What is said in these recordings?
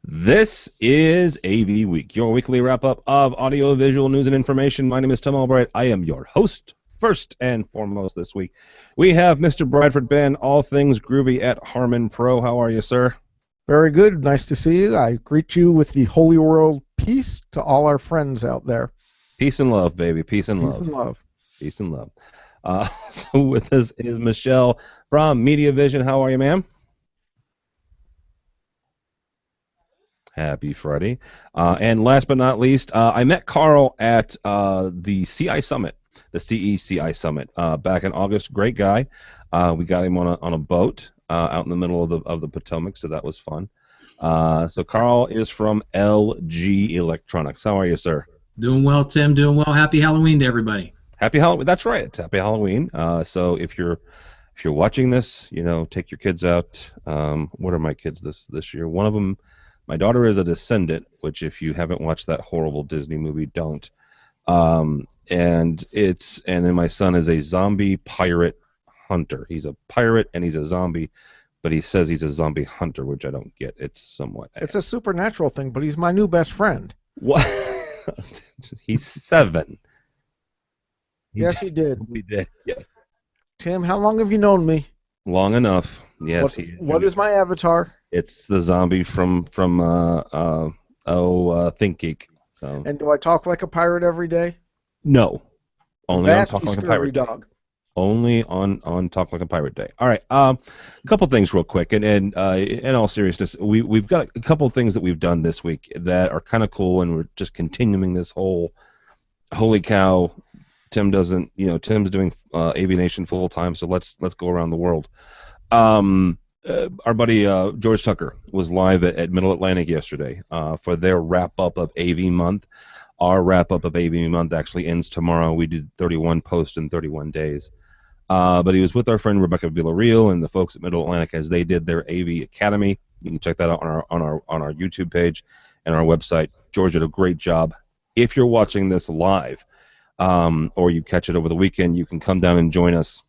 This is AV Week, your weekly wrap-up of audio-visual news and information. My name is Tom Albright. I am your host. First and foremost this week, we have Mr. Bradford Benn, all things groovy at Harman Pro. How are you, sir? Very good. Nice to see you. I greet you with the Holy World peace to all our friends out there. Peace and love, baby. Peace and love. Peace and love. Peace and love. So with us is Michelle from Media Vision. How are you, ma'am? Happy Friday. And last but not least, I met Karl at the CI Summit, the CECI Summit, back in August. Great guy. We got him on a boat out in the middle of the Potomac, so that was fun. So Karl is from LG Electronics. How are you, sir? Doing well, Tim. Doing well. Happy Halloween to everybody. Happy Halloween. That's right. It's Happy Halloween. So if you're watching this, take your kids out. What are my kids this year? One of them. My daughter is a descendant, which if you haven't watched that horrible Disney movie, don't. And then my son is a zombie pirate hunter. He's a pirate and he's a zombie, but he says he's a zombie hunter, which I don't get. It's somewhat. It's a supernatural thing, but he's my new best friend. What? He's 7. Yes, he did. We did. Yeah. Tim, how long have you known me? Long enough. Yes. What is my avatar? It's the zombie from ThinkGeek. So. And do I talk like a pirate every day? No. Only on Talk Like a Pirate Dog. Day. Only on Talk Like a Pirate Day. All right. A couple things real quick, and in all seriousness, we've got a couple things that we've done this week that are kind of cool, and we're just continuing this whole holy cow. Tim's doing AVNation full time, so let's go around the world. Our buddy George Tucker was live at Middle Atlantic yesterday for their wrap-up of AV Month. Our wrap-up of AV Month actually ends tomorrow. We did 31 posts in 31 days. But he was with our friend Rebecca Villarreal and the folks at Middle Atlantic as they did their AV Academy. You can check that out on our YouTube page and our website. George did a great job. If you're watching this live, or you catch it over the weekend, you can come down and join us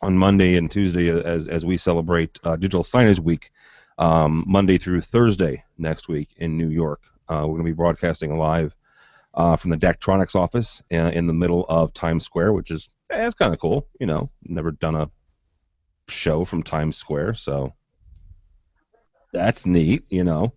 on Monday and Tuesday as we celebrate Digital Signage Week, Monday through Thursday next week in New York. We're going to be broadcasting live from the Daktronics office in the middle of Times Square, which is it's kind of cool. Never done a show from Times Square, so that's neat. They got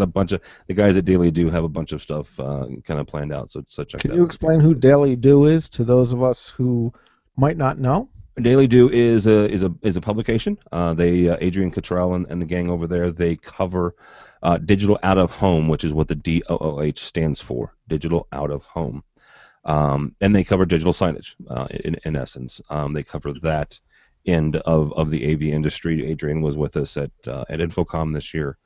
a bunch of the guys at Daily Do have a bunch of stuff kind of planned out. So check that out. Can you explain who Daily Do is to those of us who might not know? Daily Do is a publication. Adrian Cottrell and the gang over there, they cover digital out of home, which is what the DOOH stands for, digital out of home. And they cover digital signage in essence. They cover that end of the AV industry. Adrian was with us at InfoComm this year.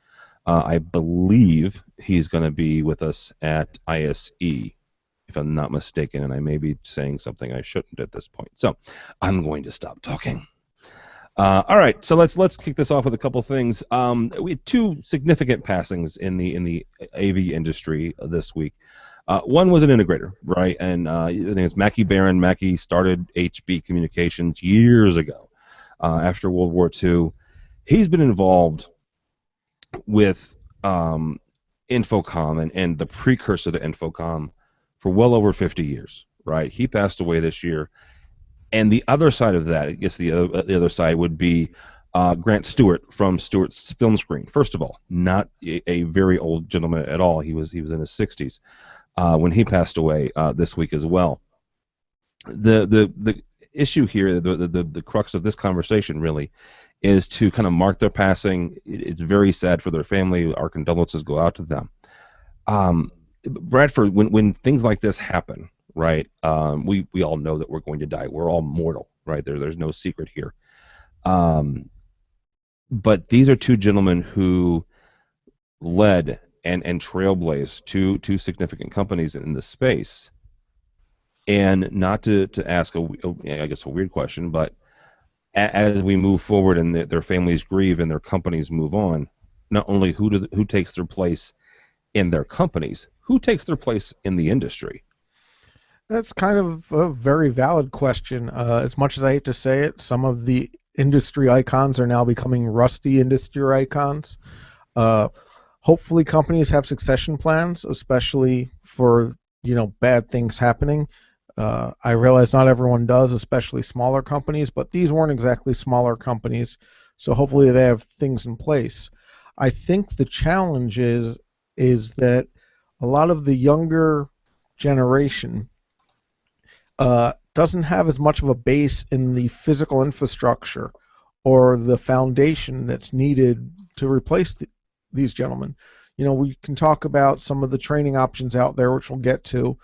I believe he's going to be with us at ISE, if I'm not mistaken, and I may be saying something I shouldn't at this point. So I'm going to stop talking. All right, so let's kick this off with a couple things. We had 2 significant passings in the AV industry this week. One was an integrator, right? And his name is Mackie Barron. Mackie started HB Communications years ago after World War II. He's been involved with InfoComm and the precursor to InfoComm for well over 50 years, right? He passed away this year. And the other side of that, I guess the other side would be Grant Stewart from Stewart's Film Screen. First of all, not a very old gentleman at all. He was in his 60s when he passed away this week as well. The issue here, the crux of this conversation really, is to kind of mark their passing. It's very sad for their family. Our condolences go out to them. Bradford, when things like this happen, right? We all know that we're going to die. We're all mortal, right? There's no secret here. But these are 2 gentlemen who led and trailblazed two significant companies in the space. And not to ask I guess a weird question, but as we move forward and their families grieve and their companies move on, not only who takes their place in their companies, who takes their place in the industry? That's kind of a very valid question. As much as I hate to say it, some of the industry icons are now becoming rusty industry icons. Hopefully companies have succession plans, especially for bad things happening. I realize not everyone does, especially smaller companies, but these weren't exactly smaller companies, so hopefully they have things in place. I think the challenge is that a lot of the younger generation doesn't have as much of a base in the physical infrastructure or the foundation that's needed to replace these gentlemen. We can talk about some of the training options out there, which we'll get to,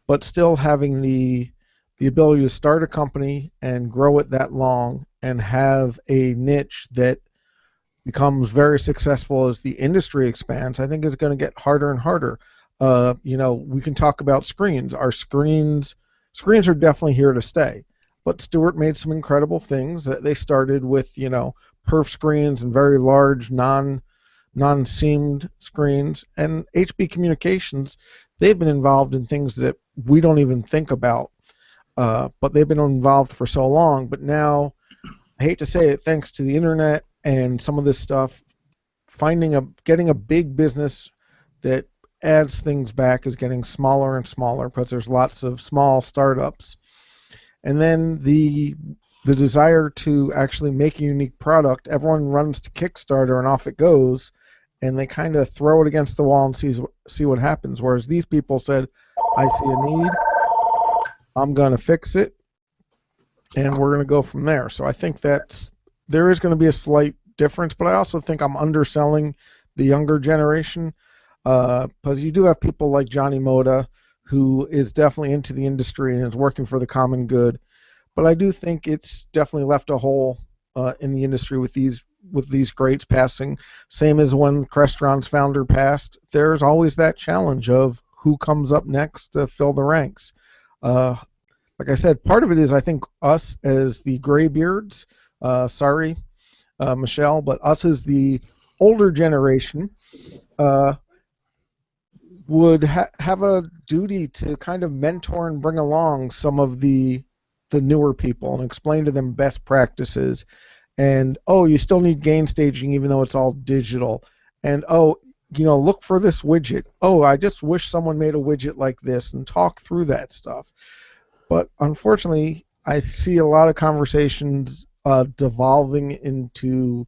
but still having the ability to start a company and grow it that long and have a niche that becomes very successful as the industry expands, I think is going to get harder and harder. We can talk about screens. Our screens are definitely here to stay. But Stewart made some incredible things. That they started with, perf screens and very large non-seamed screens. And HB Communications, they've been involved in things that we don't even think about. But they've been involved for so long. But now, I hate to say it, thanks to the internet and some of this stuff, getting a big business that adds things back is getting smaller and smaller because there's lots of small startups. And then the desire to actually make a unique product, everyone runs to Kickstarter and off it goes, and they kind of throw it against the wall and see what happens. Whereas these people said, I see a need, I'm going to fix it, and we're going to go from there. So I think there is going to be a slight difference, but I also think I'm underselling the younger generation. Because you do have people like Johnny Moda, who is definitely into the industry and is working for the common good. But I do think it's definitely left a hole in the industry with these greats passing. Same as when Crestron's founder passed. There's always that challenge of who comes up next to fill the ranks. Like I said, part of it is I think us as the graybeards. Sorry, Michelle, but us as the older generation. Would have a duty to kind of mentor and bring along some of the newer people and explain to them best practices. And, you still need gain staging even though it's all digital. And, look for this widget. I just wish someone made a widget like this, and talk through that stuff. But unfortunately, I see a lot of conversations devolving into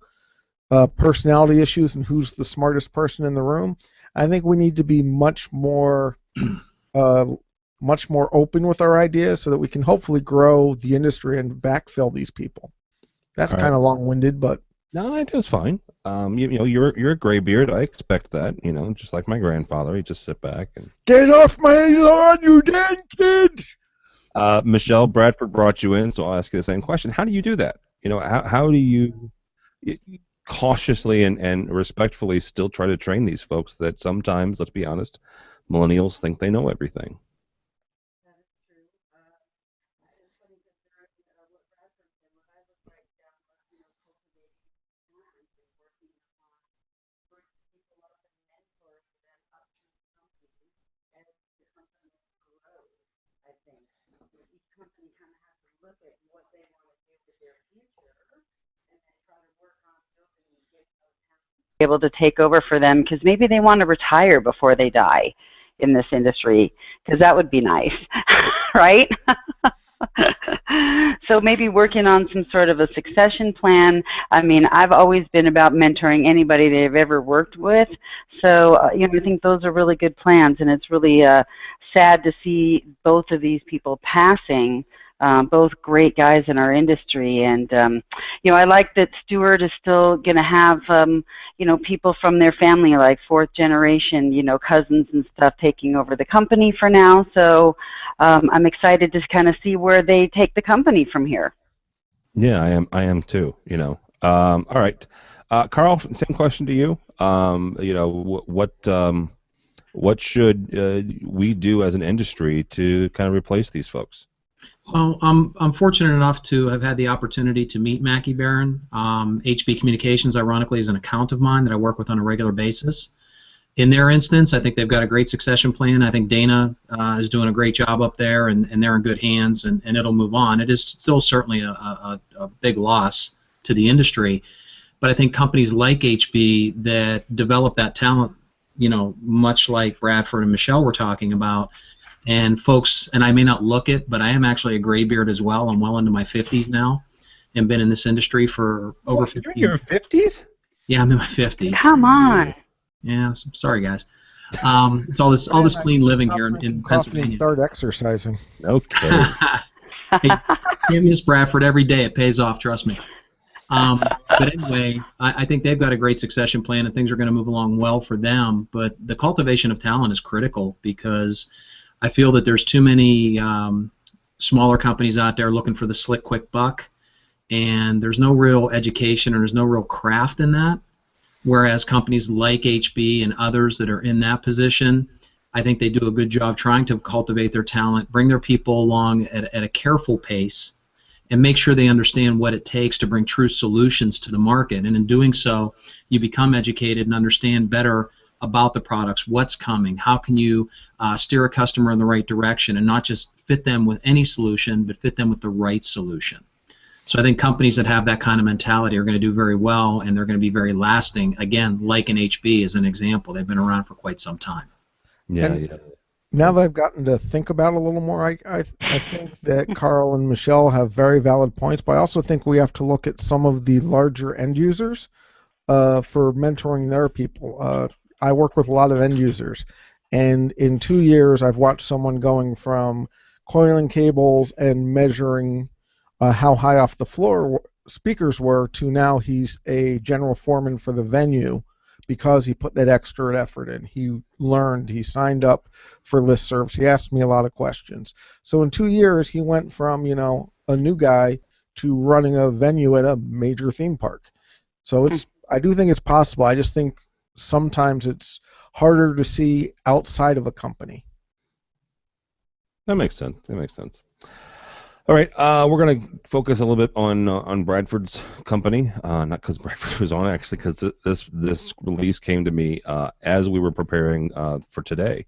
personality issues and who's the smartest person in the room. I think we need to be much more open with our ideas so that we can hopefully grow the industry and backfill these people. That's kind of long-winded, but no, it was fine. You're a graybeard. I expect that. Just like my grandfather, he just sit back and get off my lawn, you damn kid. Michelle, Bradford brought you in, so I'll ask you the same question. How do you do that? How do you cautiously and respectfully still try to train these folks that sometimes, let's be honest, millennials think they know everything? Able to take over for them, because maybe they want to retire before they die in this industry, because that would be nice. Right? So maybe working on some sort of a succession plan. I mean, I've always been about mentoring anybody they've ever worked with, so I think those are really good plans, and it's really sad to see both of these people passing. Both great guys in our industry, and I like that Stewart is still going to have people from their family, like fourth generation, cousins and stuff, taking over the company for now. So I'm excited to kind of see where they take the company from here. Yeah, I am too. All right, Karl, same question to you. What should we do as an industry to kind of replace these folks? Well, I'm fortunate enough to have had the opportunity to meet Mackie Barron. HB Communications, ironically, is an account of mine that I work with on a regular basis. In their instance, I think they've got a great succession plan. I think Dana is doing a great job up there, and they're in good hands, and it'll move on. It is still certainly a big loss to the industry. But I think companies like HB that develop that talent, much like Bradford and Michelle were talking about, and folks, and I may not look it, but I am actually a graybeard as well. I'm well into my 50s now and been in this industry for over 50 years. You're in your 50s? Yeah, I'm in my 50s. Come on. Yeah, sorry guys. It's all this clean living here in Pennsylvania. And start exercising. Okay. Hey, can't miss Bradford every day. It pays off, trust me. But anyway, I think they've got a great succession plan, and things are going to move along well for them. But the cultivation of talent is critical, because I feel that there's too many smaller companies out there looking for the slick, quick buck, and there's no real education or there's no real craft in that. Whereas companies like HB and others that are in that position, I think they do a good job trying to cultivate their talent, bring their people along at a careful pace, and make sure they understand what it takes to bring true solutions to the market. And in doing so, you become educated and understand better about the products, what's coming, how can you steer a customer in the right direction, and not just fit them with any solution, but fit them with the right solution. So I think companies that have that kind of mentality are going to do very well, and they're going to be very lasting. Again, like an HB as an example, they've been around for quite some time. Yeah. Now that I've gotten to think about it a little more, I think that Karl and Michelle have very valid points, but I also think we have to look at some of the larger end users for mentoring their people. I work with a lot of end users, and in 2 years I've watched someone going from coiling cables and measuring how high off the floor speakers were to now he's a general foreman for the venue, because he put that extra effort in. He learned, he signed up for listservs, he asked me a lot of questions. So in 2 years, he went from, a new guy to running a venue at a major theme park. So I do think it's possible. I just think sometimes it's harder to see outside of a company. That makes sense. All right, we're going to focus a little bit on Bradford's company, not because Bradford was on, actually, because this release came to me as we were preparing for today.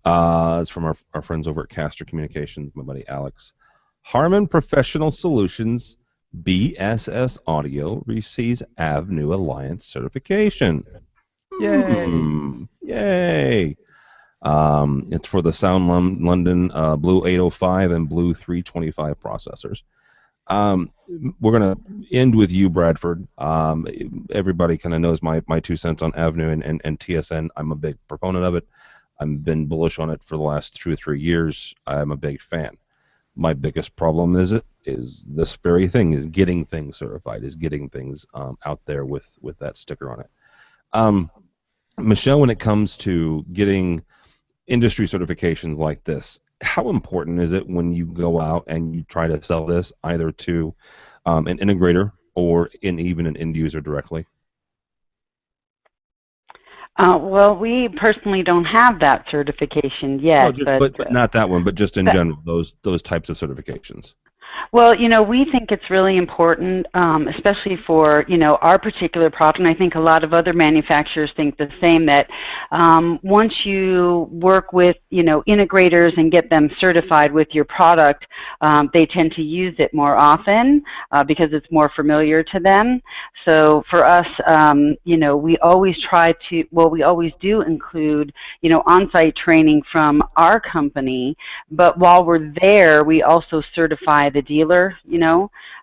It's from our friends over at Caster Communications, my buddy Alex. Harman Professional Solutions BSS Audio receives AVnu Alliance certification. Yay! Yay! It's for the Sound London Blue 805 and Blue 325 processors. We're going to end with you, Bradford. Everybody kind of knows my 2 cents on AVnu and TSN. I'm a big proponent of it. I've been bullish on it for the last 2 or 3 years. I'm a big fan. My biggest problem is this very thing, is getting things certified, is getting things out there with that sticker on it. Michelle, when it comes to getting industry certifications like this, how important is it when you go out and you try to sell this either to an integrator or even an end user directly? Well, we personally don't have that certification yet. But not that one, but just in general, those types of certifications. Well, we think it's really important, especially for, our particular product, and I think a lot of other manufacturers think the same, that once you work with, integrators and get them certified with your product, they tend to use it more often because it's more familiar to them. So for us, we always we always do include, on-site training from our company, but while we're there, we also certify the dealer,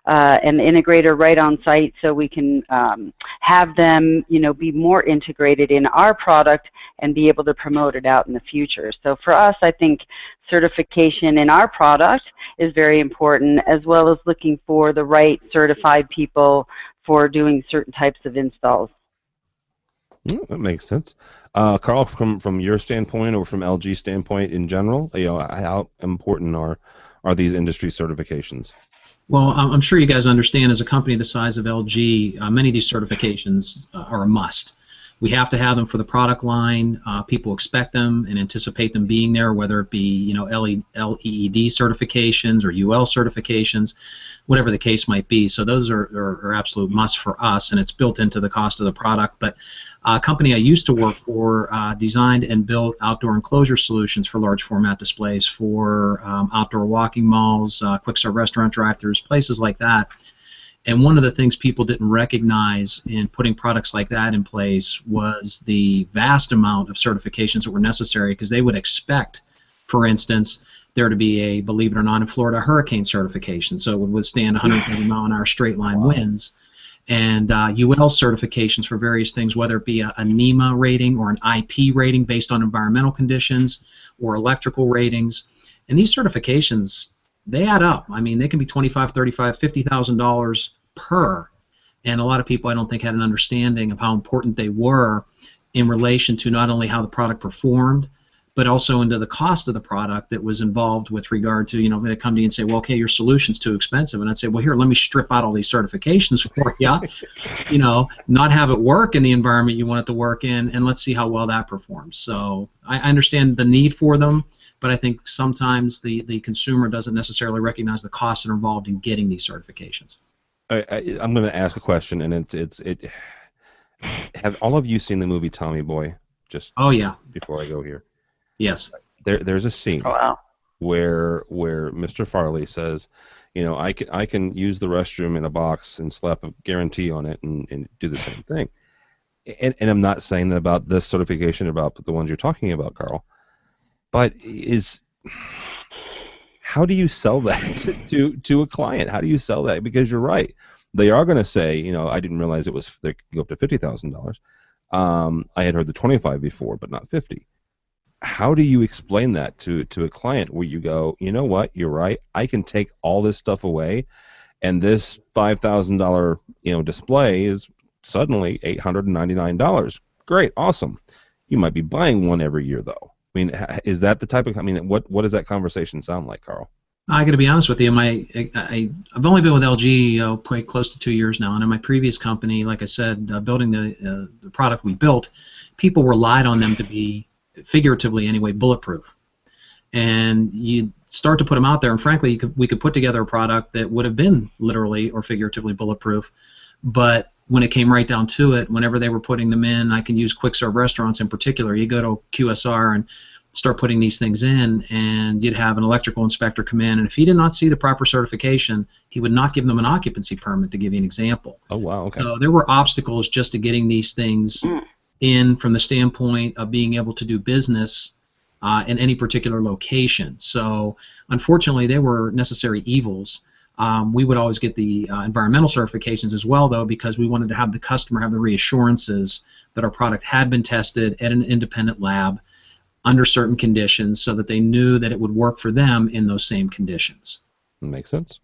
and the integrator right on site, so we can have them, be more integrated in our product and be able to promote it out in the future. So for us, I think certification in our product is very important, as well as looking for the right certified people for doing certain types of installs. That makes sense. Karl, from your standpoint or from LG standpoint in general, how important are these industry certifications? Well, I'm sure you guys understand, as a company the size of LG, many of these certifications are a must. We have to have them for the product line. People expect them and anticipate them being there, whether it be LEED certifications or UL certifications, whatever the case might be. So those are absolute must for us, and it's built into the cost of the product. But a company I used to work for designed and built outdoor enclosure solutions for large format displays for outdoor walking malls, quick serve restaurant drive-thrus, places like that. And one of the things people didn't recognize in putting products like that in place was the vast amount of certifications that were necessary, because they would expect, for instance, there to be a, believe it or not, in Florida, hurricane certification, so it would withstand 130-mile-an-hour straight-line winds, and UL certifications for various things, whether it be a NEMA rating or an IP rating based on environmental conditions or electrical ratings. And these certifications, they add up. I mean, they can be $25, $35, $50,000 per, and a lot of people, I don't think, had an understanding of how important they were in relation to not only how the product performed, but also into the cost of the product that was involved with regard to, they come to you and say, well, okay, your solution's too expensive. And I'd say, well, here, let me strip out all these certifications for you, not have it work in the environment you want it to work in, and let's see how well that performs. So I understand the need for them, but I think sometimes the consumer doesn't necessarily recognize the costs that are involved in getting these certifications. I'm going to ask a question, and have all of you seen the movie Tommy Boy? Just before I go here. Yes. There's a scene where Mr. Farley says, I can use the restroom in a box and slap a guarantee on it and do the same thing. And I'm not saying that about this certification, about the ones you're talking about, Karl. But how do you sell that to a client? How do you sell that? Because you're right. They are going to say, I didn't realize they could go up to $50,000. I had heard the 25 before, but not 50. How do you explain that to a client where you go, you know what, you're right, I can take all this stuff away, and this $5,000 display is suddenly $899. Great, awesome. You might be buying one every year, though. I mean, is that the type of? I mean, what does that conversation sound like, Karl? I got to be honest with you. I've only been with LG quite close to 2 years now, and in my previous company, like I said, building the product we built, people relied on them to be, figuratively anyway, bulletproof. And you start to put them out there, and frankly, we could put together a product that would have been literally or figuratively bulletproof, but when it came right down to it, whenever they were putting them in, I can use quick serve restaurants in particular, you go to QSR and start putting these things in, and you'd have an electrical inspector come in, and if he did not see the proper certification, he would not give them an occupancy permit, to give you an example. Oh, wow, okay. So there were obstacles just to getting these things in from the standpoint of being able to do business in any particular location. So unfortunately, they were necessary evils. We would always get the environmental certifications as well, though, because we wanted to have the customer have the reassurances that our product had been tested at an independent lab under certain conditions, so that they knew that it would work for them in those same conditions. Makes sense.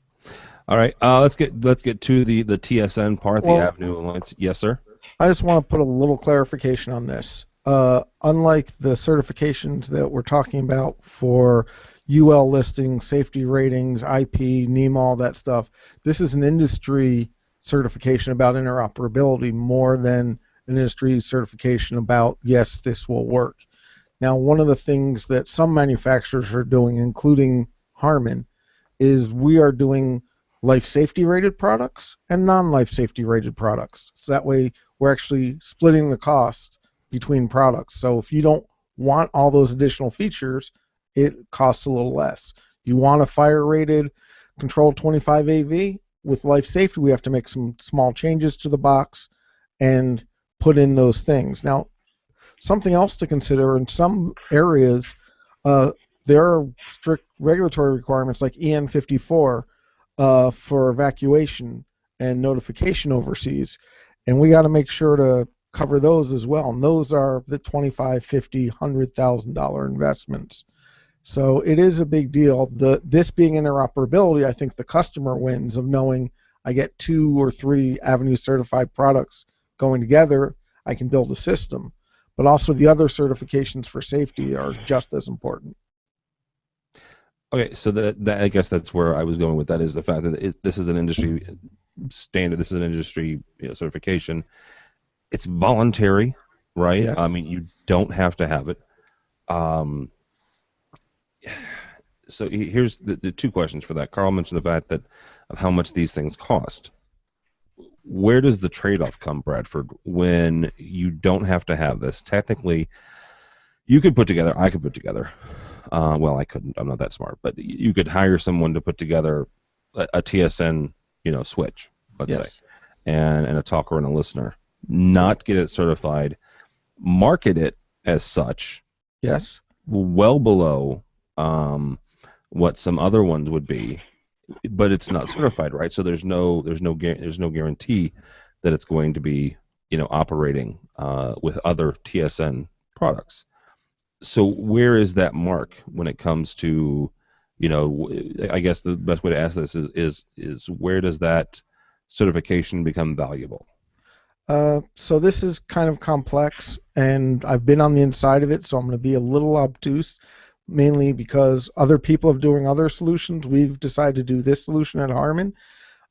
All right, let's get to the TSN part, the AVnu Alliance. Yes, sir. I just want to put a little clarification on this. Unlike the certifications that we're talking about for UL listings, safety ratings, IP, NEMA, all that stuff, this is an industry certification about interoperability more than an industry certification about, yes, this will work. Now, one of the things that some manufacturers are doing, including Harman, is we are doing life safety rated products and non-life safety rated products. So that way we're actually splitting the cost between products. So if you don't want all those additional features, it costs a little less. You want a fire rated Control 25 AV with life safety, we have to make some small changes to the box and put in those things. Now, something else to consider, in some areas there are strict regulatory requirements like EN 54 for evacuation and notification overseas, and we got to make sure to cover those as well, and those are the $25, $50, $100,000 investments. So it is a big deal. This being interoperability, I think the customer wins of knowing I get 2 or 3 AVnu certified products going together, I can build a system. But also the other certifications for safety are just as important. Okay, so that I guess that's where I was going with that, is the fact that this is an industry standard, this is an industry certification. It's voluntary, right? Yes. I mean, you don't have to have it. So here's the 2 questions for that. Karl mentioned the fact that of how much these things cost. Where does the trade-off come, Bradford, when you don't have to have this? Technically, you could put together, I could put together, well, I couldn't, I'm not that smart, but you could hire someone to put together a TSN, switch, let's Yes. say, and a talker and a listener, not get it certified, market it as such, Yes. well below what some other ones would be, but it's not certified, right? So there's no guarantee that it's going to be, operating with other TSN products. So where is that mark when it comes to, I guess the best way to ask this is where does that certification become valuable? So this is kind of complex, and I've been on the inside of it, so I'm going to be a little obtuse, mainly because other people are doing other solutions. We've decided to do this solution at Harman.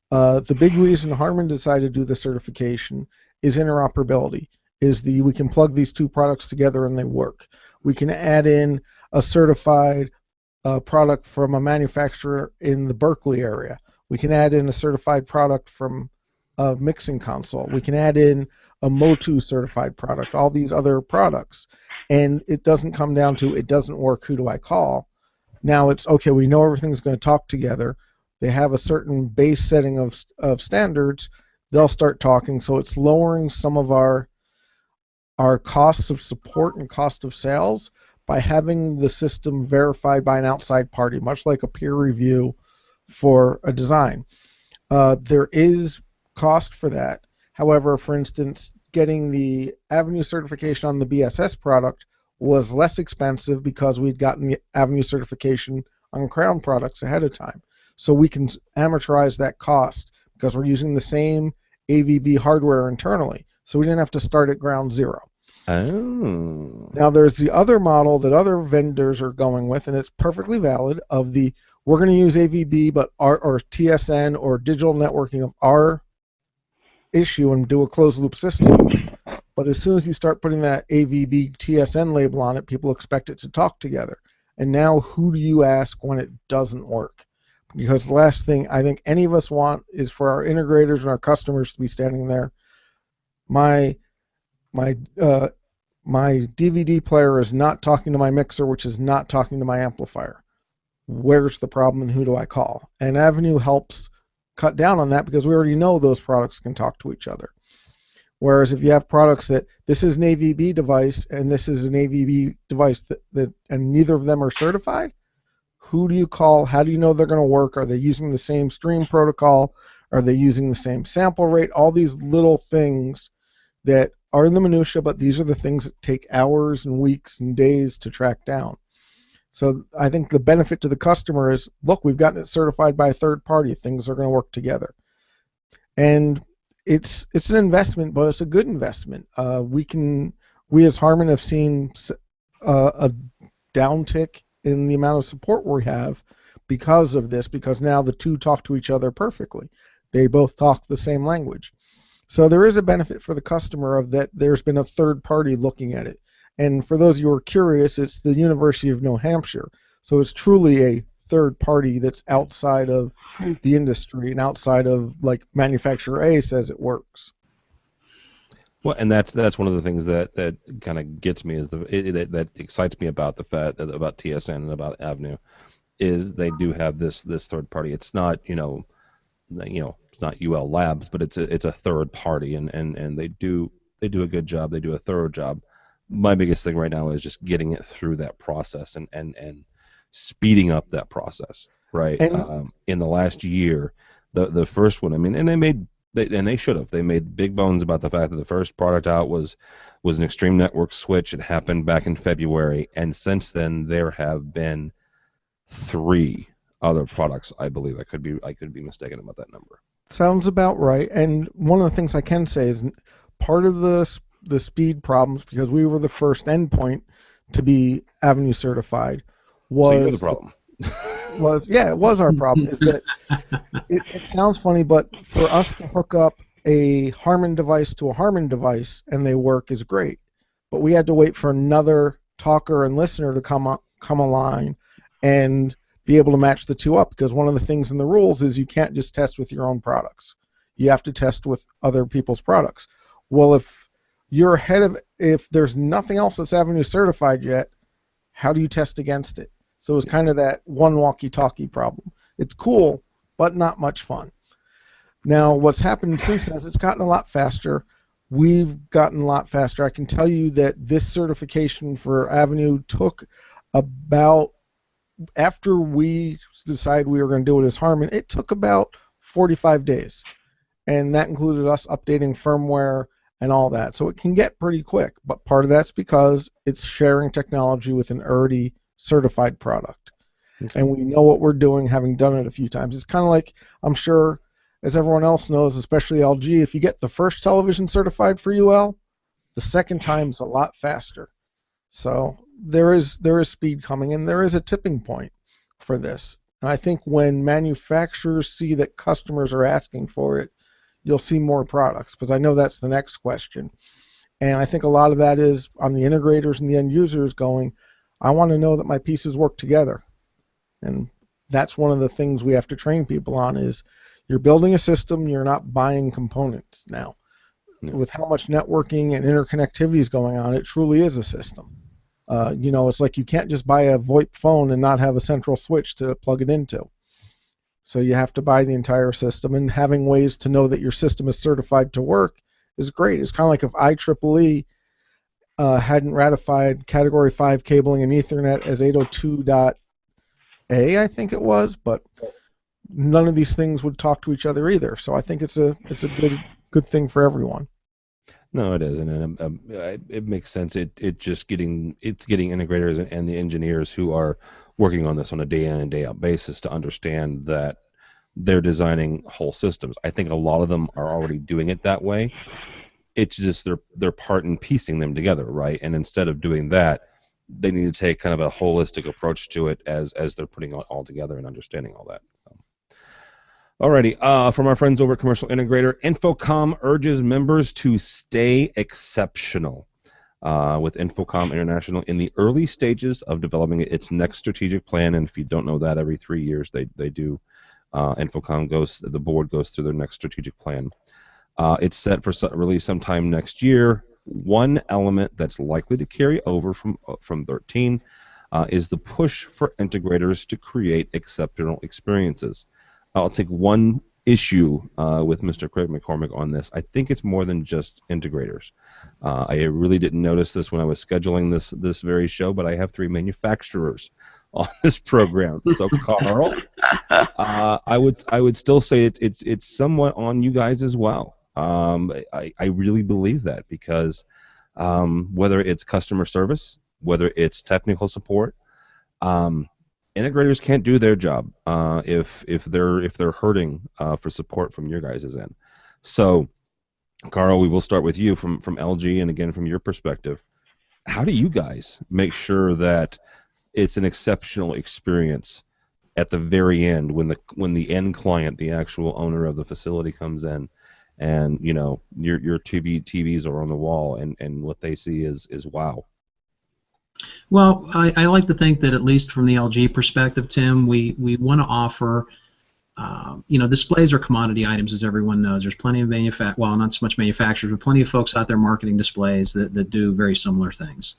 The big reason Harman decided to do the certification is interoperability. We can plug these two products together and they work. We can add in a certified product from a manufacturer in the Berkeley area. We can add in a certified product from a mixing console. We can add in a Motu certified product, all these other products. And it doesn't come down to it doesn't work, who do I call? Now it's okay, we know everything's going to talk together. They have a certain base setting of standards. They'll start talking, so it's lowering some of our costs of support and cost of sales by having the system verified by an outside party, much like a peer review for a design. There is cost for that. However, for instance, getting the AVnu certification on the BSS product was less expensive because we'd gotten the AVnu certification on Crown products ahead of time. So we can amortize that cost because we're using the same AVB hardware internally. So we didn't have to start at ground zero. Oh. Now there's the other model that other vendors are going with, and it's perfectly valid, of we're going to use AVB but or TSN or digital networking of our issue and do a closed loop system. But as soon as you start putting that AVB TSN label on it, people expect it to talk together. And now who do you ask when it doesn't work? Because the last thing I think any of us want is for our integrators and our customers to be standing there. My DVD player is not talking to my mixer, which is not talking to my amplifier. Where's the problem and who do I call? And AVnu helps cut down on that because we already know those products can talk to each other. Whereas if you have products that this is an AVB device and this is an AVB device that and neither of them are certified, who do you call? How do you know they're going to work? Are they using the same stream protocol? Are they using the same sample rate? All these little things that are in the minutia, but these are the things that take hours and weeks and days to track down. So I think the benefit to the customer is, look, we've gotten it certified by a third party. Things are going to work together. And it's an investment, but it's a good investment. We as Harman have seen a downtick in the amount of support we have because of this, because now the two talk to each other perfectly. They both talk the same language. So there is a benefit for the customer of that there's been a third party looking at it. And for those of you who are curious, it's the University of New Hampshire. So it's truly a third party that's outside of the industry and outside of, like, manufacturer A says it works. Well, and that's one of the things that kind of gets me is that excites me about the fact that about TSN and about AVnu is they do have this third party. It's not it's not UL Labs, but it's a third party, and they do a good job. They do a thorough job. My biggest thing right now is just getting it through that process and speeding up that process. Right. In the last year, the first one, I mean, and they should have. They made big bones about the fact that the first product out was an Extreme Network switch. It happened back in February, and since then there have been 3 other products. I believe I could be mistaken about that number. Sounds about right. And one of the things I can say is part of the speed problems, because we were the first endpoint to be AVnu certified, was so you're the problem. It was our problem. Is that it sounds funny, but for us to hook up a Harman device to a Harman device and they work is great. But we had to wait for another talker and listener to come online and be able to match the two up, because one of the things in the rules is you can't just test with your own products. You have to test with other people's products. Well, if there's nothing else that's AVnu certified yet, how do you test against it? So it's kind of that one walkie-talkie problem. It's cool, but not much fun. Now, what's happened since then is it's gotten a lot faster. We've gotten a lot faster. I can tell you that this certification for AVnu took about, after we decided we were going to do it as Harman, it took about 45 days. And that included us updating firmware and all that. So it can get pretty quick, but part of that's because it's sharing technology with an already certified product. Okay. And we know what we're doing, having done it a few times. It's kind of like, I'm sure, as everyone else knows, especially LG, if you get the first television certified for UL, the second time's a lot faster. So there is speed coming, and there is a tipping point for this. And I think when manufacturers see that customers are asking for it, you'll see more products, because I know that's the next question. And I think a lot of that is on the integrators and the end users going, I want to know that my pieces work together. And that's one of the things we have to train people on is you're building a system, you're not buying components now. Yeah. With how much networking and interconnectivity is going on, it truly is a system. You know, it's like you can't just buy a VoIP phone and not have a central switch to plug it into. So you have to buy the entire system, and having ways to know that your system is certified to work is great. It's kind of like if IEEE hadn't ratified Category 5 cabling and Ethernet as 802.A, I think it was, but none of these things would talk to each other either. So I think it's a good thing for everyone. No, it is, and it makes sense. It's getting integrators and the engineers who are working on this on a day in and day out basis to understand that they're designing whole systems. I think a lot of them are already doing it that way. It's just they're part in piecing them together, right? And instead of doing that, they need to take kind of a holistic approach to it as they're putting it all together and understanding all that. Alrighty, from our friends over at Commercial Integrator, InfoComm urges members to stay exceptional. With InfoComm International in the early stages of developing its next strategic plan, and if you don't know that, every 3 years they do. The board goes through their next strategic plan. It's set for release sometime next year. One element that's likely to carry over from 13 is the push for integrators to create exceptional experiences. I'll take one issue with Mr. Craig McCormick on this. I think it's more than just integrators. I really didn't notice this when I was scheduling this very show, but I have 3 manufacturers on this program. So Karl, I would still say it's somewhat on you guys as well. I really believe that because whether it's customer service, whether it's technical support, integrators can't do their job if they're hurting for support from your guys' end. So, Karl, we will start with you from LG, and again from your perspective. How do you guys make sure that it's an exceptional experience at the very end when the end client, the actual owner of the facility, comes in, and you know your TVs are on the wall, and what they see is wow. Well, I like to think that at least from the LG perspective, Tim, we want to offer, displays are commodity items, as everyone knows. There's plenty of not so much manufacturers, but plenty of folks out there marketing displays that do very similar things.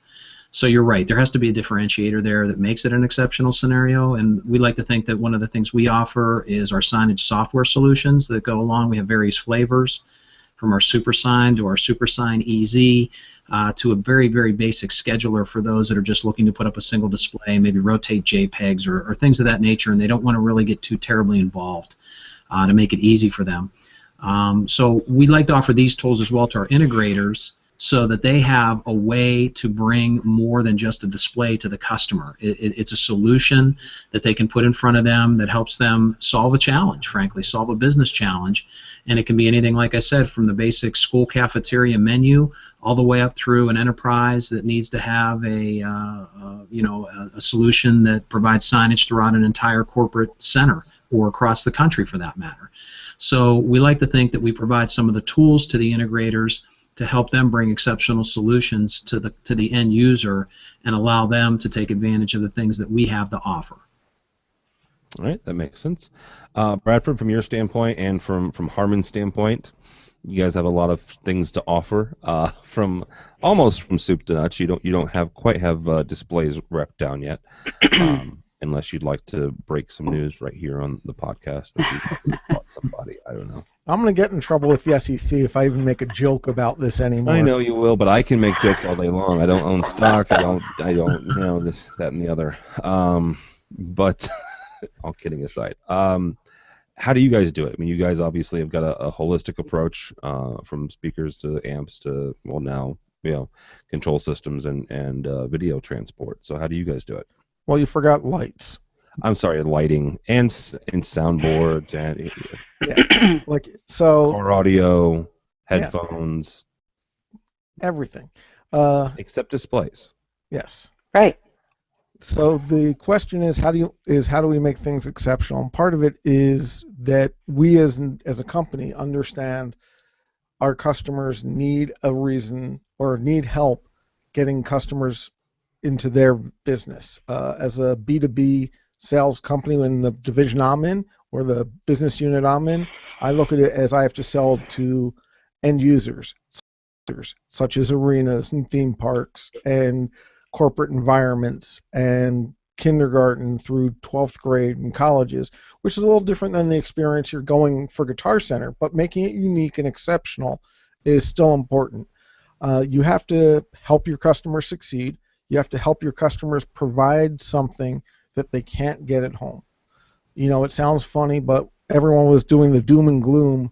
So you're right. There has to be a differentiator there that makes it an exceptional scenario, and we like to think that one of the things we offer is our signage software solutions that go along. We have various flavors, from our SuperSign to our SuperSign EZ, to a very, very basic scheduler for those that are just looking to put up a single display, maybe rotate JPEGs or things of that nature, and they don't want to really get too terribly involved to make it easy for them. So we like to offer these tools as well to our integrators so that they have a way to bring more than just a display to the customer. It's a solution that they can put in front of them that helps them solve a challenge, frankly, solve a business challenge. And it can be anything, like I said, from the basic school cafeteria menu all the way up through an enterprise that needs to have a solution that provides signage throughout an entire corporate center or across the country for that matter. So we like to think that we provide some of the tools to the integrators to help them bring exceptional solutions to the end user and allow them to take advantage of the things that we have to offer. All right, that makes sense. Bradford, from your standpoint and from Harman's standpoint, you guys have a lot of things to offer. From almost from soup to nuts. You don't quite have displays wrapped down yet. unless you'd like to break some news right here on the podcast that we bought somebody. I don't know. I'm going to get in trouble with the SEC if I even make a joke about this anymore. I know you will, but I can make jokes all day long. I don't own stock. I don't, this, that, and the other. But all kidding aside, how do you guys do it? I mean, you guys obviously have got a holistic approach, from speakers to amps to, well, now, control systems and video transport. So how do you guys do it? Well, you forgot lights. I'm sorry, lighting and soundboards and car audio, headphones, everything, except displays. Yes. Right. So the question is how do we make things exceptional? And part of it is that we as a company understand our customers need a reason or need help getting customers into their business. As a B2B sales company in the division I'm in or the business unit I'm in, I look at it as I have to sell to end users such as arenas and theme parks and corporate environments and kindergarten through 12th grade and colleges, which is a little different than the experience you're going for Guitar Center, but making it unique and exceptional is still important. You have to help your customers succeed. You have to help your customers provide something that they can't get at home. It sounds funny, but everyone was doing the doom and gloom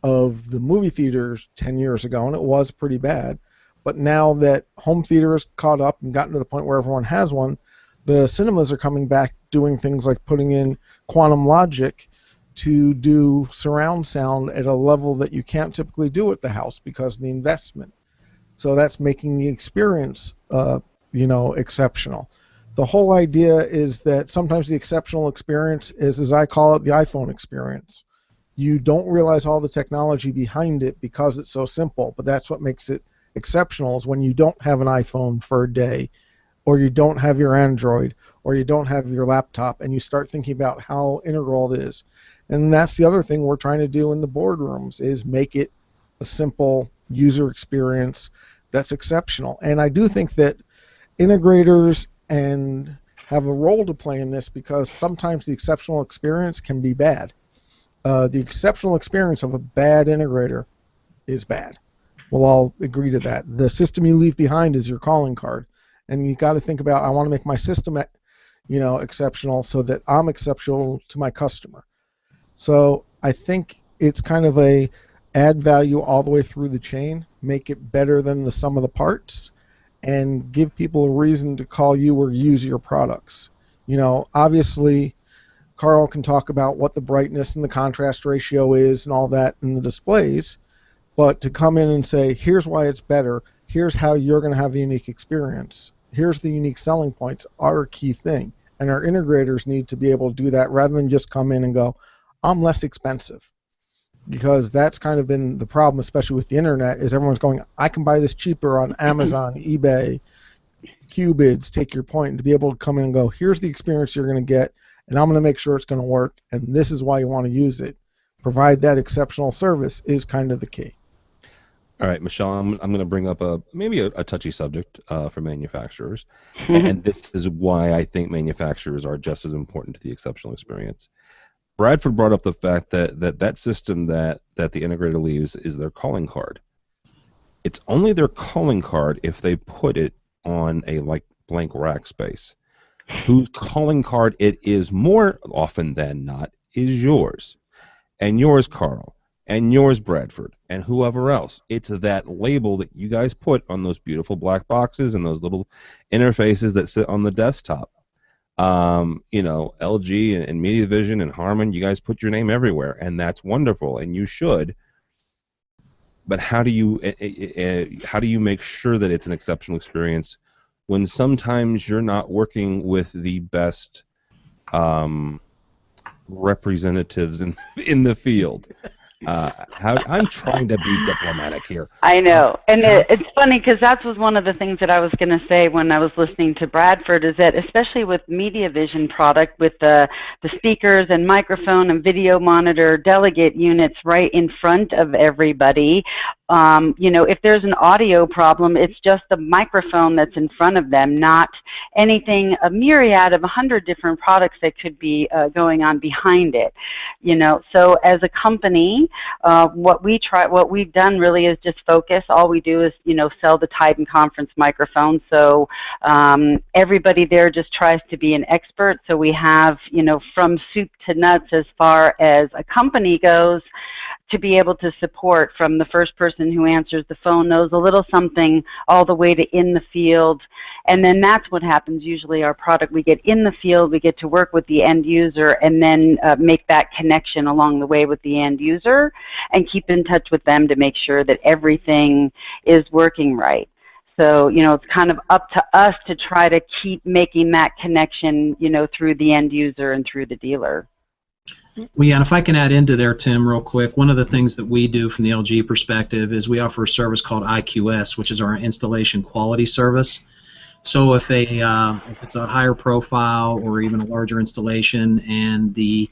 of the movie theaters 10 years ago, and it was pretty bad. But now that home theater is caught up and gotten to the point where everyone has one, the cinemas are coming back doing things like putting in quantum logic to do surround sound at a level that you can't typically do at the house because of the investment. So that's making the experience, exceptional. The whole idea is that sometimes the exceptional experience is, as I call it, the iPhone experience. You don't realize all the technology behind it because it's so simple, but that's what makes it exceptional is when you don't have an iPhone for a day, or you don't have your Android, or you don't have your laptop, and you start thinking about how integral it is. And that's the other thing we're trying to do in the boardrooms is make it a simple user experience that's exceptional. And I do think that integrators and have a role to play in this because sometimes the exceptional experience can be bad. The exceptional experience of a bad integrator is bad. We'll all agree to that. The system you leave behind is your calling card. And you got to think about, I want to make my system, exceptional so that I'm exceptional to my customer. So I think it's kind of a add value all the way through the chain, make it better than the sum of the parts, and give people a reason to call you or use your products. Obviously, Karl can talk about what the brightness and the contrast ratio is and all that in the displays, but to come in and say, here's why it's better, here's how you're going to have a unique experience, here's the unique selling points, are a key thing. And our integrators need to be able to do that rather than just come in and go, I'm less expensive. Because that's kind of been the problem, especially with the internet, is everyone's going, I can buy this cheaper on Amazon, eBay, Qbids, take your point, and to be able to come in and go, here's the experience you're going to get, and I'm going to make sure it's going to work, and this is why you want to use it. Provide that exceptional service is kind of the key. All right, Michelle, I'm going to bring up maybe a touchy subject for manufacturers, and this is why I think manufacturers are just as important to the exceptional experience. Bradford brought up the fact that system that the integrator leaves is their calling card. It's only their calling card if they put it on a blank rack space. Whose calling card it is more often than not is yours, and yours, Karl, and yours, Bradford, and whoever else. It's that label that you guys put on those beautiful black boxes and those little interfaces that sit on the desktop. LG and MediaVision and Harman, you guys put your name everywhere, and that's wonderful, and you should. But how do you make sure that it's an exceptional experience when sometimes you're not working with the best representatives in the field? I'm trying to be diplomatic here. I know, and it's funny because that was one of the things that I was going to say when I was listening to Bradford, is that especially with MediaVision product, with the speakers and microphone and video monitor delegate units right in front of everybody, you know, if there's an audio problem, it's just the microphone that's in front of them, not anything, a myriad of 100 different products that could be going on behind it. You know, so as a company, what we've done really is just focus. All we do is, you know, sell the Titan conference microphone. So everybody there just tries to be an expert. So we have, you know, from soup to nuts as far as a company goes, to be able to support, from the first person who answers the phone knows a little something all the way to in the field. And then that's what happens usually. Our product, we get in the field, we get to work with the end user, and then make that connection along the way with the end user and keep in touch with them to make sure that everything is working right. So, you know, it's kind of up to us to try to keep making that connection, you know, through the end user and through the dealer. Well, yeah, and if I can add into there, Tim, real quick, one of the things that we do from the LG perspective is we offer a service called IQS, which is our installation quality service. So if it's a higher profile or even a larger installation and the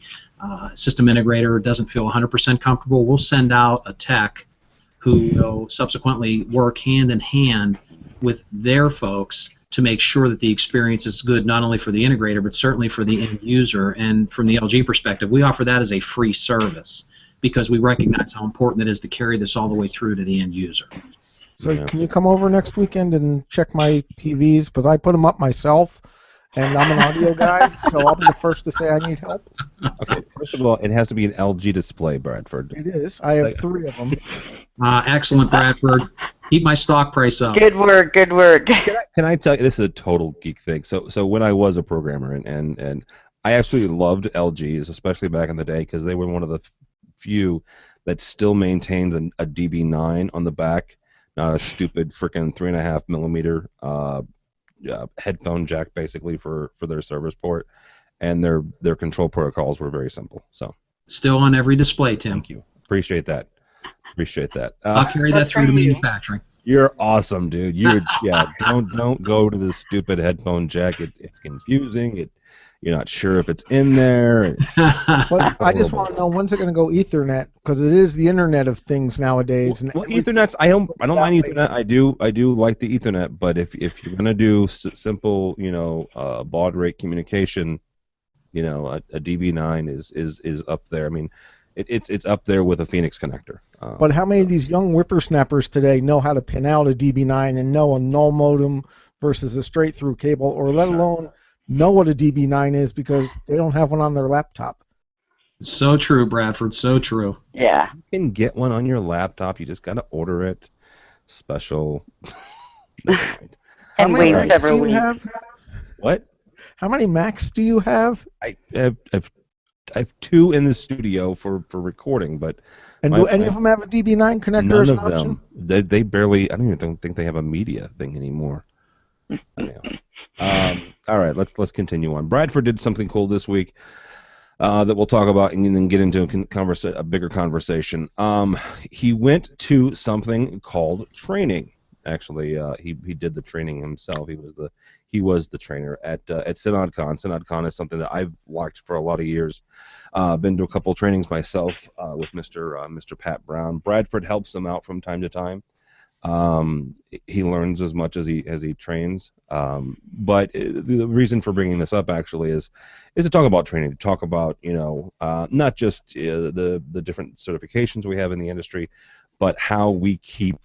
system integrator doesn't feel 100% comfortable, we'll send out a tech who will subsequently work hand in hand with their folks to make sure that the experience is good, not only for the integrator, but certainly for the end user. And from the LG perspective, we offer that as a free service because we recognize how important it is to carry this all the way through to the end user. So can you come over next weekend and check my TVs? Because I put them up myself, and I'm an audio guy, so I'll be the first to say I need help. Okay, first of all, it has to be an LG display, Bradford. It is. I have 3 of them. Excellent, Bradford. Keep my stock price up. Good work, good work. Can I tell you, this is a total geek thing. So when I was a programmer, and I absolutely loved LGs, especially back in the day, because they were one of the few that still maintained a DB9 on the back, not a stupid freaking 3.5 millimeter headphone jack, basically for their service port, and their control protocols were very simple. So still on every display, Tim. Thank you. Appreciate that. I'll carry that through to manufacturing. You're awesome, dude. Don't go to the stupid headphone jack. It's confusing. You're not sure if it's in there. But I just want to know, when's it going to go Ethernet? Because it is the Internet of Things nowadays. Well, Ethernet's. I don't mind Ethernet. I do like the Ethernet. But if you're going to do simple, baud rate communication, a DB9 is up there. I mean, it's up there with a Phoenix connector. But how many of these young whippersnappers today know how to pin out a DB9 and know a null modem versus a straight-through cable, or let alone know what a DB9 is because they don't have one on their laptop? So true, Bradford. So true. Yeah. You can get one on your laptop. You just got to order it. Special. And wait several weeks. What? How many Macs do you have? I have 2 in the studio for recording, but do any of them have a DB9 connector? None as an of option? them. They barely. I don't even think they have a media thing anymore. All right, let's continue on. Bradford did something cool this week that we'll talk about and then get into a bigger conversation. He went to something called training. Actually, he did the training himself. He was the trainer at SynAudCon. SynAudCon is something that I've liked for a lot of years. Been to a couple trainings myself with Mr. Pat Brown. Bradford helps him out from time to time. He learns as much as he trains. But the reason for bringing this up actually is to talk about training, to talk about not just the different certifications we have in the industry, but how we keep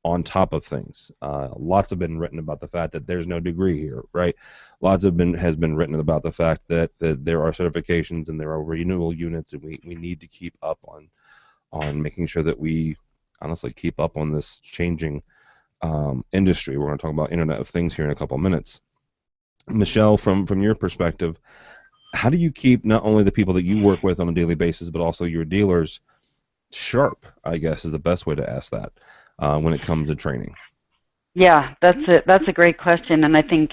on top of things. Lots have been written about the fact that there's no degree here, right? Lots has been written about the fact that there are certifications and there are renewal units, and we need to keep up on making sure that we honestly keep up on this changing industry. We're going to talk about Internet of Things here in a couple minutes. Michelle, from your perspective, how do you keep not only the people that you work with on a daily basis, but also your dealers sharp, I guess is the best way to ask that, when it comes to training? Yeah, that's a great question, and I think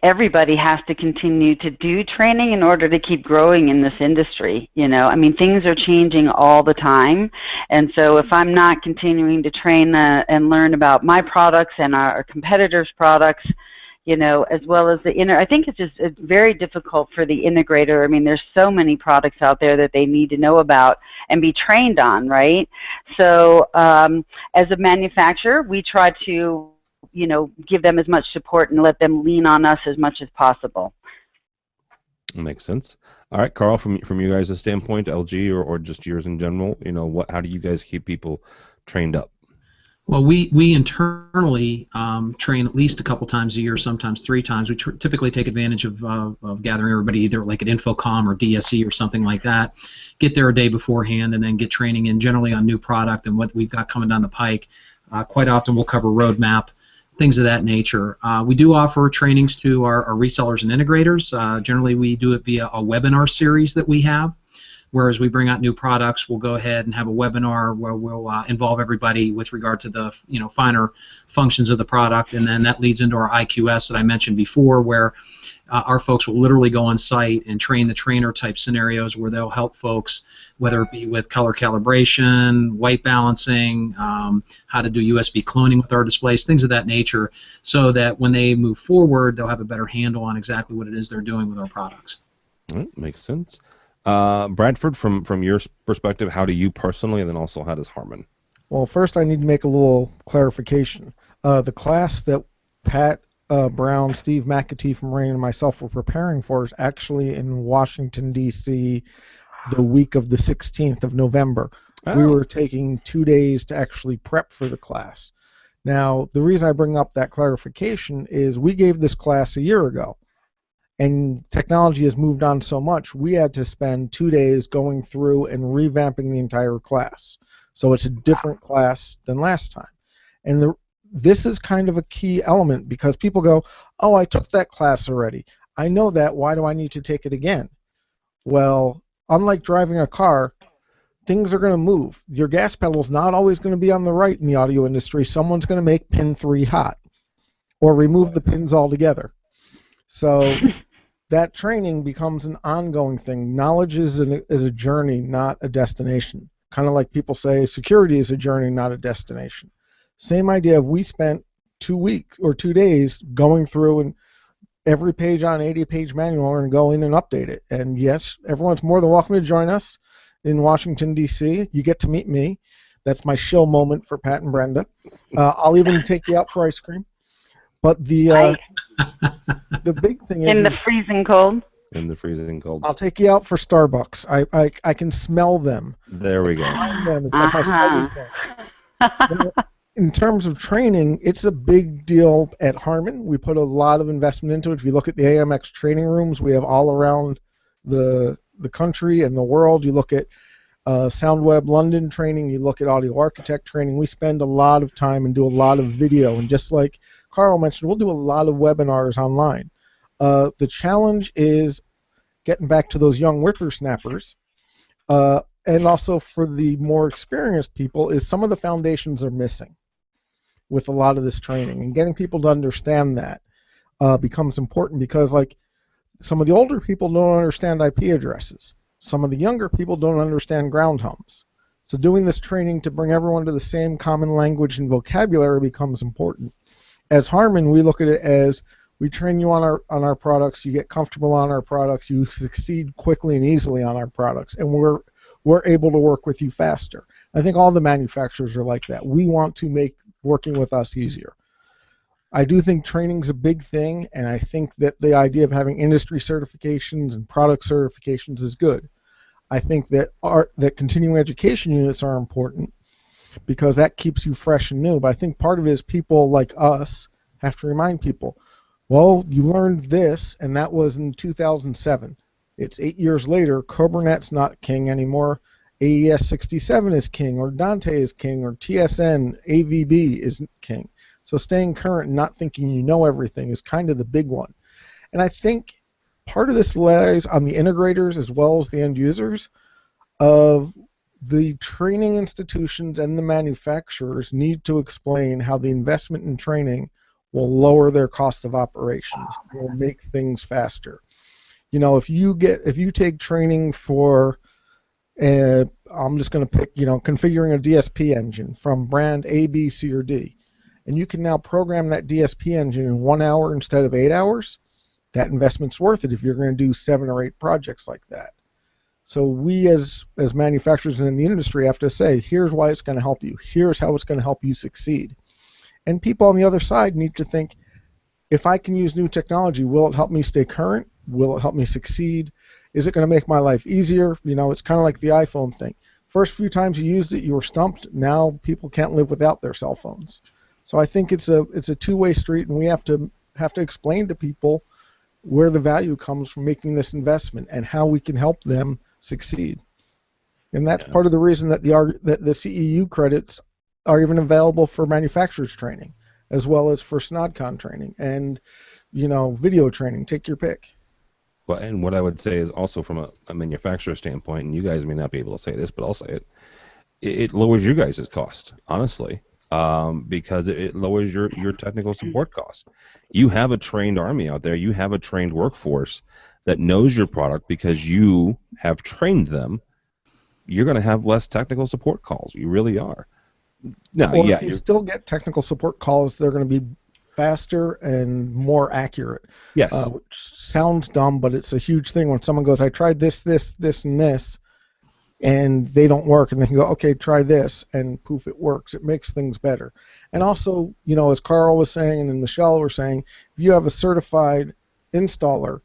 everybody has to continue to do training in order to keep growing in this industry. I mean, things are changing all the time, and so if I'm not continuing to train and learn about my products and our competitors' products, as well as I think it's very difficult for the integrator. I mean, there's so many products out there that they need to know about and be trained on, right? So as a manufacturer, we try to, give them as much support and let them lean on us as much as possible. Makes sense. All right, Karl, from you guys' standpoint, LG or just yours in general, how do you guys keep people trained up? Well, we internally train at least a couple times a year, sometimes 3 times. We typically take advantage of gathering everybody either like at InfoComm or DSE or something like that, get there a day beforehand, and then get training in generally on new product and what we've got coming down the pike. Quite often we'll cover roadmap, things of that nature. We do offer trainings to our resellers and integrators. Generally we do it via a webinar series that we have. Whereas we bring out new products, we'll go ahead and have a webinar where we'll involve everybody with regard to the finer functions of the product, and then that leads into our IQS that I mentioned before, where our folks will literally go on site and train the trainer type scenarios where they'll help folks, whether it be with color calibration, white balancing, how to do USB cloning with our displays, things of that nature, so that when they move forward, they'll have a better handle on exactly what it is they're doing with our products. All right, makes sense. Bradford, from your perspective, how do you personally, and then also how does Harman? Well, first I need to make a little clarification. The class that Pat Brown, Steve McAtee from Rain, and myself were preparing for is actually in Washington, D.C. the week of the 16th of November. Oh. We were taking 2 days to actually prep for the class. Now, the reason I bring up that clarification is we gave this class a year ago. And technology has moved on so much, we had to spend 2 days going through and revamping the entire class. So it's a different class than last time. And this is kind of a key element because people go, oh, I took that class already. I know that. Why do I need to take it again? Well, unlike driving a car, things are going to move. Your gas pedal is not always going to be on the right in the audio industry. Someone's going to make pin 3 hot or remove the pins altogether. So that training becomes an ongoing thing. Knowledge is a journey, not a destination. Kind of like people say security is a journey, not a destination. Same idea of we spent 2 weeks or 2 days going through and every page on an 80-page manual, we're going to go in and update it. And yes, everyone's more than welcome to join us in Washington, D.C. You get to meet me. That's my shill moment for Pat and Brenda. I'll even take you out for ice cream. But the big thing is in the freezing cold. In the freezing cold. I'll take you out for Starbucks. I can smell them. There we go. It's like my Spidey. In terms of training, it's a big deal at Harman. We put a lot of investment into it. If you look at the AMX training rooms, we have all around the country and the world. You look at SoundWeb London training. You look at Audio Architect training. We spend a lot of time and do a lot of video. And just like Karl mentioned, we'll do a lot of webinars online. The challenge is getting back to those young whippersnappers, and also for the more experienced people, is some of the foundations are missing with a lot of this training. And getting people to understand that becomes important because, like, some of the older people don't understand IP addresses. Some of the younger people don't understand ground hums. So doing this training to bring everyone to the same common language and vocabulary becomes important. As Harman, we look at it as we train you on our products, you get comfortable on our products, you succeed quickly and easily on our products, and we're able to work with you faster. I think all the manufacturers are like that. We want to make working with us easier. I do think training's a big thing, and I think that the idea of having industry certifications and product certifications is good. I think that that continuing education units are important because that keeps you fresh and new. But I think part of it is people like us have to remind people, well, you learned this, and that was in 2007. It's 8 years later. Kubernet's not king anymore. AES 67 is king, or Dante is king, or TSN, AVB is king. So staying current and not thinking you know everything is kind of the big one. And I think part of this lies on the integrators as well as the end users of the training institutions and the manufacturers need to explain how the investment in training will lower their cost of operations, will make things faster. You know, if you take training for, I'm just going to pick, configuring a DSP engine from brand A, B, C, or D, and you can now program that DSP engine in 1 hour instead of 8 hours, that investment's worth it if you're going to do 7 or 8 projects like that. So we as manufacturers and in the industry have to say, here's why it's going to help you. Here's how it's going to help you succeed. And people on the other side need to think, if I can use new technology, will it help me stay current? Will it help me succeed? Is it going to make my life easier? You know, it's kind of like the iPhone thing. First few times you used it, you were stumped. Now people can't live without their cell phones. So I think it's a two-way street, and we have to explain to people where the value comes from making this investment and how we can help them succeed. And that's part of the reason that the CEU credits are even available for manufacturers training, as well as for SynAudCon training and, you know, video training. Take your pick. Well, and what I would say is also from a manufacturer standpoint, and you guys may not be able to say this, but I'll say it, it lowers you guys' cost, honestly, because it lowers your technical support costs. You have a trained army out there. You have a trained workforce that knows your product because you have trained them. You're going to have less technical support calls. You really are. Now, or if you still get technical support calls, they're going to be faster and more accurate. Yes. Which sounds dumb, but it's a huge thing when someone goes, I tried this, and this, and they don't work, and they can go, okay, try this, and poof, it works. It makes things better. And also, you know, as Karl was saying and Michelle were saying, if you have a certified installer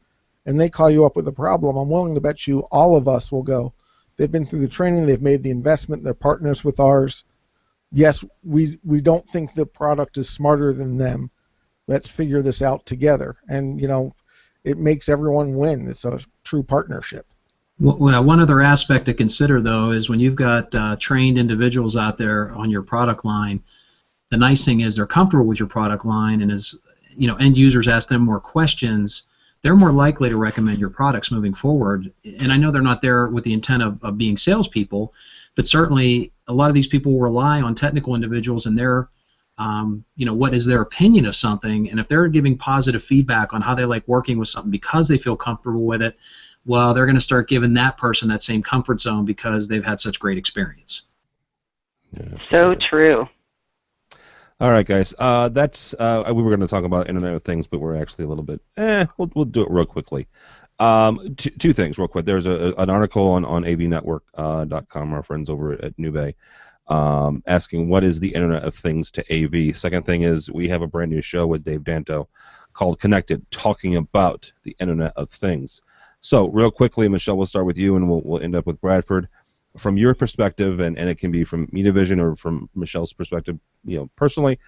and they call you up with a problem, I'm willing to bet you all of us will go, they've been through the training, they've made the investment, they're partners with ours. Yes, we don't think the product is smarter than them. Let's figure this out together. And, you know, it makes everyone win. It's a true partnership. Well, one other aspect to consider, though, is when you've got trained individuals out there on your product line, the nice thing is they're comfortable with your product line, and as you know, end users ask them more questions, they're more likely to recommend your products moving forward. And I know they're not there with the intent of being salespeople, but certainly a lot of these people rely on technical individuals and their, you know, what is their opinion of something, and if they're giving positive feedback on how they like working with something because they feel comfortable with it, well, they're going to start giving that person that same comfort zone because they've had such great experience. Yeah, so true. All right, guys. That's we were going to talk about Internet of Things, but we're actually a little bit. We'll do it real quickly. Two things, real quick. There's an article on avnetwork.com, our friends over at New Bay, asking what is the Internet of Things to AV. Second thing is we have a brand new show with Dave Danto called Connected, talking about the Internet of Things. So, real quickly, Michelle, we'll start with you, and we'll end up with Bradford. From your perspective, and it can be from MediaVision or from Michelle's perspective, you know, personally,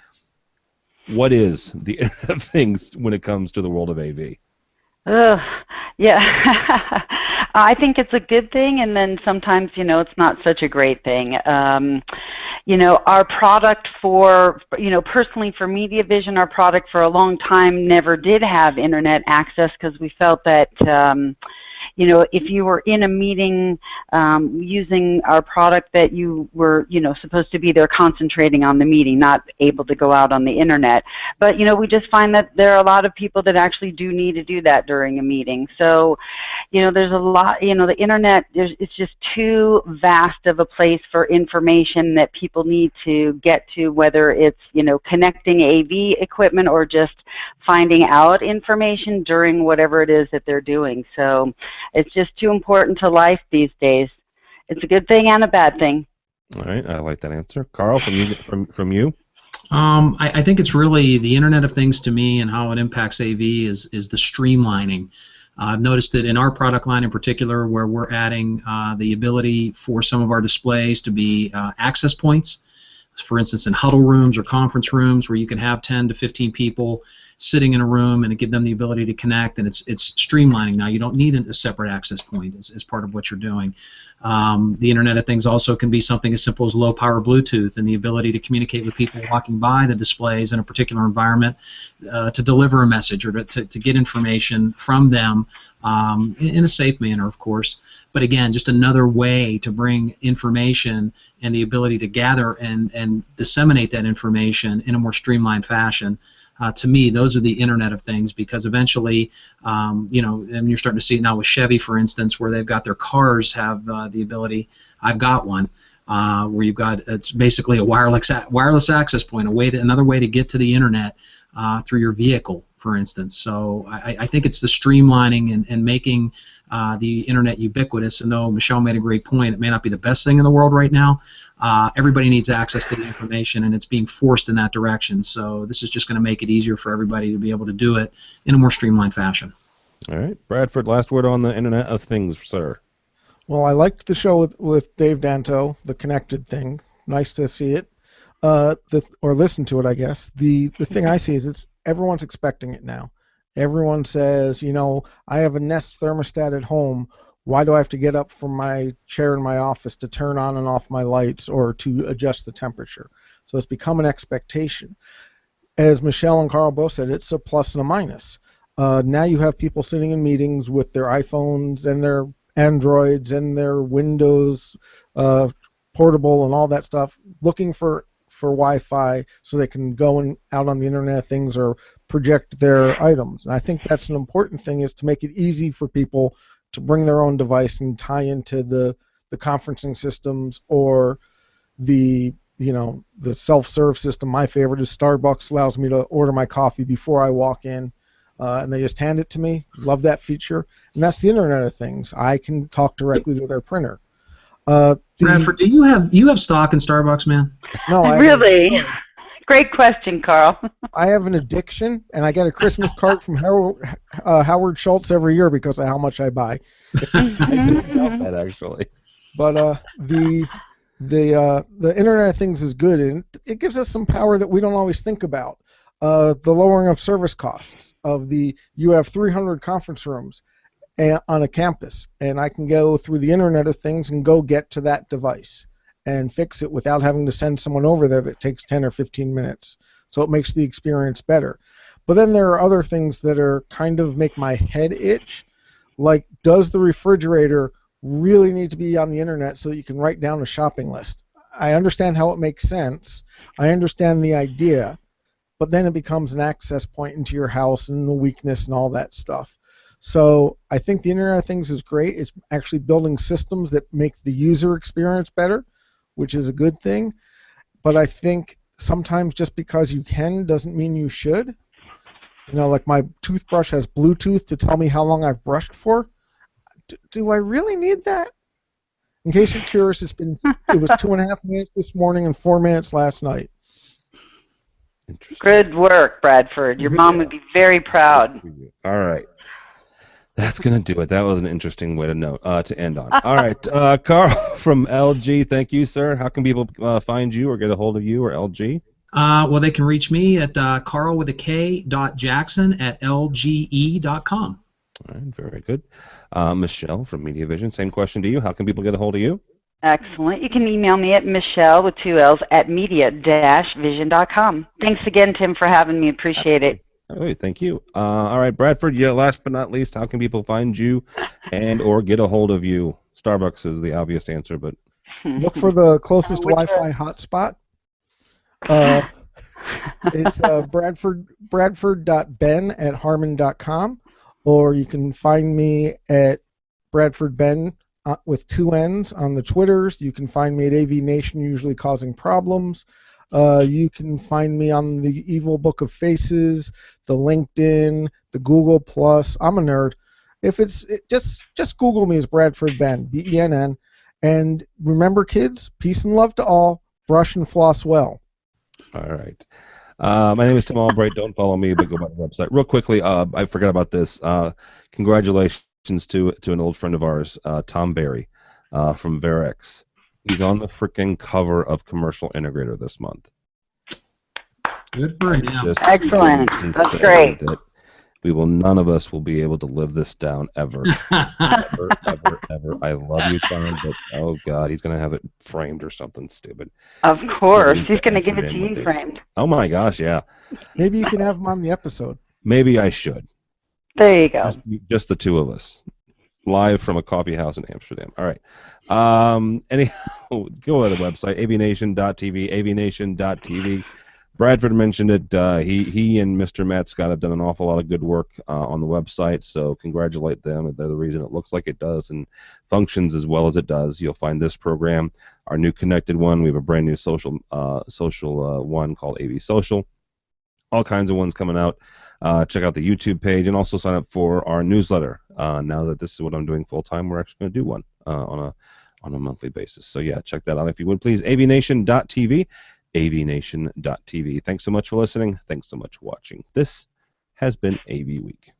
what is the Internet of Things when it comes to the world of AV? Yeah. I think it's a good thing, and then sometimes, you know, it's not such a great thing. You know, our product for, you know, personally for MediaVision, our product for a long time never did have internet access because we felt that, you know, if you were in a meeting using our product, that you were, you know, supposed to be there concentrating on the meeting, not able to go out on the internet. But, you know, we just find that there are a lot of people that actually do need to do that during a meeting. So, you know, there's a lot, you know, the internet, it's just too vast of a place for information that people need to get to, whether it's, you know, connecting AV equipment or just finding out information during whatever it is that they're doing. So it's just too important to life these days. It's a good thing and a bad thing. All right, I like that answer. Karl, from you? I think it's really the Internet of Things to me, and how it impacts AV is the streamlining. I've noticed that in our product line in particular, where we're adding the ability for some of our displays to be access points, for instance, in huddle rooms or conference rooms where you can have 10 to 15 people sitting in a room and give them the ability to connect, and it's streamlining now. You don't need a separate access point as part of what you're doing. The Internet of Things also can be something as simple as low-power Bluetooth and the ability to communicate with people walking by the displays in a particular environment to deliver a message or to get information from them in a safe manner, of course. But again, just another way to bring information and the ability to gather and disseminate that information in a more streamlined fashion. To me, those are the Internet of Things, because eventually, you know, and you're starting to see it now with Chevy, for instance, where they've got their cars have the ability. I've got one. where you've got, it's basically a wireless access point, another way to get to the internet through your vehicle, for instance. So I think it's the streamlining and making the internet ubiquitous. And though Michelle made a great point, it may not be the best thing in the world right now. Everybody needs access to the information, and it's being forced in that direction. So this is just going to make it easier for everybody to be able to do it in a more streamlined fashion. All right, Bradford, last word on the Internet of Things, sir. Well, I liked the show with Dave Danto, the connected thing. Nice to see it, or listen to it, I guess. The thing I see is everyone's expecting it now. Everyone says, I have a Nest thermostat at home. Why do I have to get up from my chair in my office to turn on and off my lights or to adjust the temperature? So it's become an expectation. As Michelle and Karl both said, it's a plus and a minus. Now you have people sitting in meetings with their iPhones and their Androids and their Windows portable and all that stuff, looking for Wi-Fi so they can go out on the Internet of Things or project their items. And I think that's an important thing, is to make it easy for people to bring their own device and tie into the conferencing systems or the self-serve system. My favorite is Starbucks allows me to order my coffee before I walk in, and they just hand it to me. Love that feature. And that's the Internet of Things. I can talk directly to their printer. Bradford, do you have stock in Starbucks, man? No, really? Great question, Karl. I have an addiction, and I get a Christmas card from Howard Schultz every year because of how much I buy. I didn't know that, actually. But the Internet of Things is good, and it gives us some power that we don't always think about. The lowering of service costs. You have 300 conference rooms on a campus, and I can go through the Internet of Things and go get to that device and fix it without having to send someone over there that takes 10 or 15 minutes. So it makes the experience better. But then there are other things that are kind of make my head itch, like, does the refrigerator really need to be on the Internet so you can write down a shopping list? I understand how it makes sense. I understand the idea. But then it becomes an access point into your house and the weakness and all that stuff. So I think the Internet of Things is great. It's actually building systems that make the user experience better, which is a good thing. But I think sometimes just because you can doesn't mean you should. Like my toothbrush has Bluetooth to tell me how long I've brushed for. Do I really need that? In case you're curious, it was 2.5 minutes this morning and 4 minutes last night. Good work, Bradford. Your mom would be very proud. All right. That's going to do it. That was an interesting way to end on. All right. Karl from LG, thank you, sir. How can people find you or get a hold of you or LG? Well, they can reach me at karl.jackson@lge.com. All right, very good. Michelle from Media Vision, same question to you. How can people get a hold of you? Excellent. You can email me at Michelle with 2 L's at media-vision.com. Thanks again, Tim, for having me. Appreciate it. Oh, thank you. All right, Bradford, last but not least, how can people find you and or get a hold of you? Starbucks is the obvious answer, but... Look for the closest Wi-Fi hotspot. It's bradford.benn@harman.com, or you can find me at bradfordbenn with 2 N's on the Twitters. You can find me at AVNation, usually causing problems. You can find me on the Evil Book of Faces, the LinkedIn, the Google Plus. I'm a nerd. Just Google me as Bradford Benn, B-E-N-N. And remember, kids, peace and love to all. Brush and floss well. All right. My name is Tim Albright. Don't follow me, but go by the website. Real quickly, I forgot about this. Congratulations to an old friend of ours, Tom Berry from Verex. He's on the freaking cover of Commercial Integrator this month. Good for him. Excellent. That's great. That none of us will be able to live this down ever. ever. I love you, Tom, but oh God, he's going to have it framed or something stupid. Of course. He's going to give it to you framed. Oh my gosh, yeah. Maybe you can have him on the episode. Maybe I should. There you go. Just the two of us. Live from a coffee house in Amsterdam. All right. Anyhow, go to the website, avnation.tv, avnation.tv. Bradford mentioned it. He and Mr. Matt Scott have done an awful lot of good work on the website, so congratulate them. They're the reason it looks like it does and functions as well as it does. You'll find this program, our new connected one. We have a brand new social one called AV Social. All kinds of ones coming out. Check out the YouTube page and also sign up for our newsletter. Now that this is what I'm doing full time, we're actually going to do one on a monthly basis. So yeah, check that out if you would please. AVNation.tv, AVNation.tv. Thanks so much for listening. Thanks so much for watching. This has been AV Week.